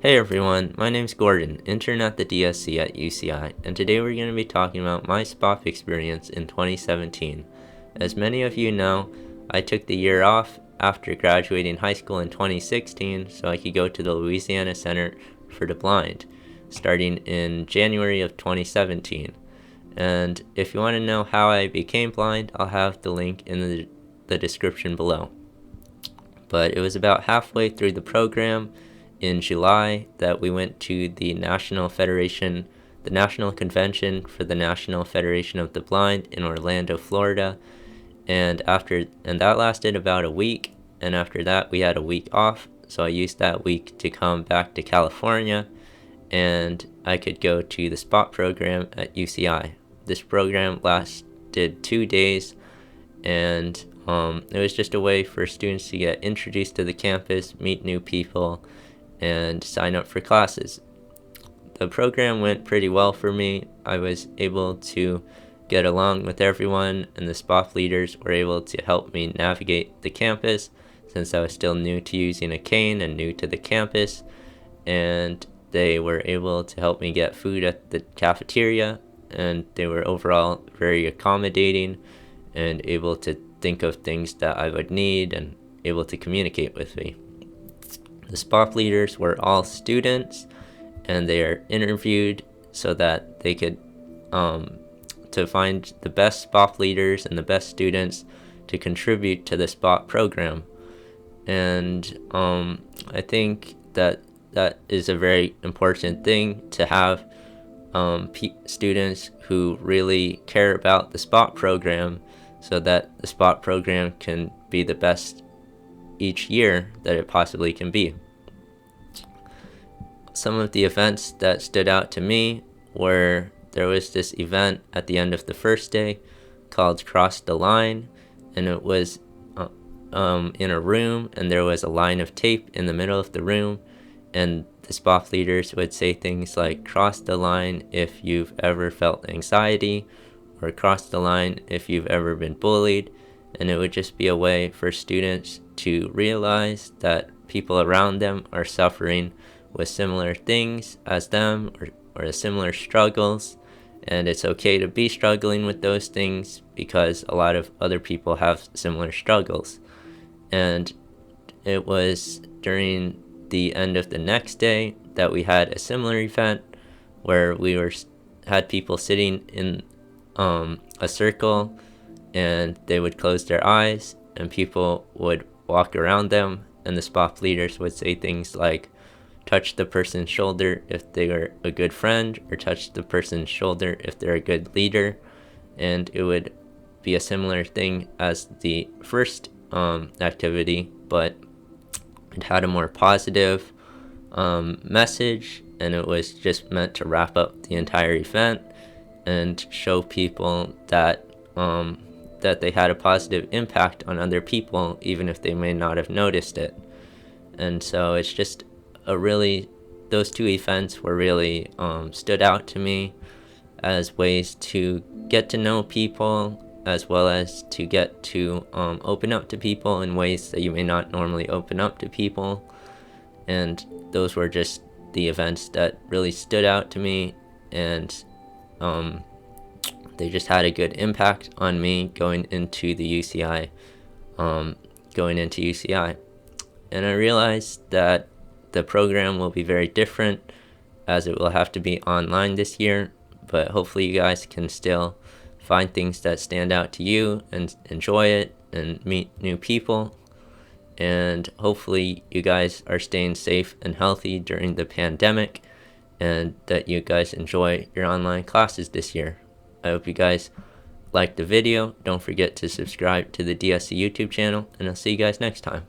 Hey everyone, my name's Gordon, intern at the DSC at UCI, and today we're going to be talking about my SPOF experience in 2017. As many of you know, I took the year off after graduating high school in 2016 so I could go to the Louisiana Center for the Blind, starting in January of 2017. And if you want to know how I became blind, I'll have the link in the description below. But it was about halfway through the program in July that we went to the National Convention for the National Federation of the Blind in Orlando, Florida. And that lasted about a week, and after that we had a week off, so I used that week to come back to California and I could go to the SPOT program at UCI. This program lasted 2 days, and it was just a way for students to get introduced to the campus, meet new people, and sign up for classes. The program went pretty well for me. I was able to get along with everyone, and the SPOF leaders were able to help me navigate the campus since I was still new to using a cane and new to the campus, and they were able to help me get food at the cafeteria, and they were overall very accommodating and able to think of things that I would need and able to communicate with me. The SPOF leaders were all students, and they are interviewed so that they could to find the best SPOF leaders and the best students to contribute to the SPOT program. And I think that is a very important thing, to have students who really care about the SPOT program so that the SPOT program can be the best each year that it possibly can be. Some of the events that stood out to me were, there was this event at the end of the first day called Cross the Line, and it was in a room, and there was a line of tape in the middle of the room, and the SPOF leaders would say things like, cross the line if you've ever felt anxiety, or cross the line if you've ever been bullied. And it would just be a way for students to realize that people around them are suffering with similar things as them, or similar struggles, and it's okay to be struggling with those things because a lot of other people have similar struggles. And it was during the end of the next day that we had a similar event where we had people sitting in a circle, and they would close their eyes and people would walk around them, and the SPOF leaders would say things like, touch the person's shoulder if they are a good friend, or touch the person's shoulder if they're a good leader. And it would be a similar thing as the first activity, but it had a more positive message, and it was just meant to wrap up the entire event and show people that that they had a positive impact on other people, even if they may not have noticed it. And so it's just those two events were really stood out to me as ways to get to know people, as well as to get to open up to people in ways that you may not normally open up to people. And those were just the events that really stood out to me, and they just had a good impact on me going into UCI. And I realized that the program will be very different, as it will have to be online this year, but hopefully you guys can still find things that stand out to you and enjoy it and meet new people. And hopefully you guys are staying safe and healthy during the pandemic, and that you guys enjoy your online classes this year. I hope you guys liked the video. Don't forget to subscribe to the DSC YouTube channel, and I'll see you guys next time.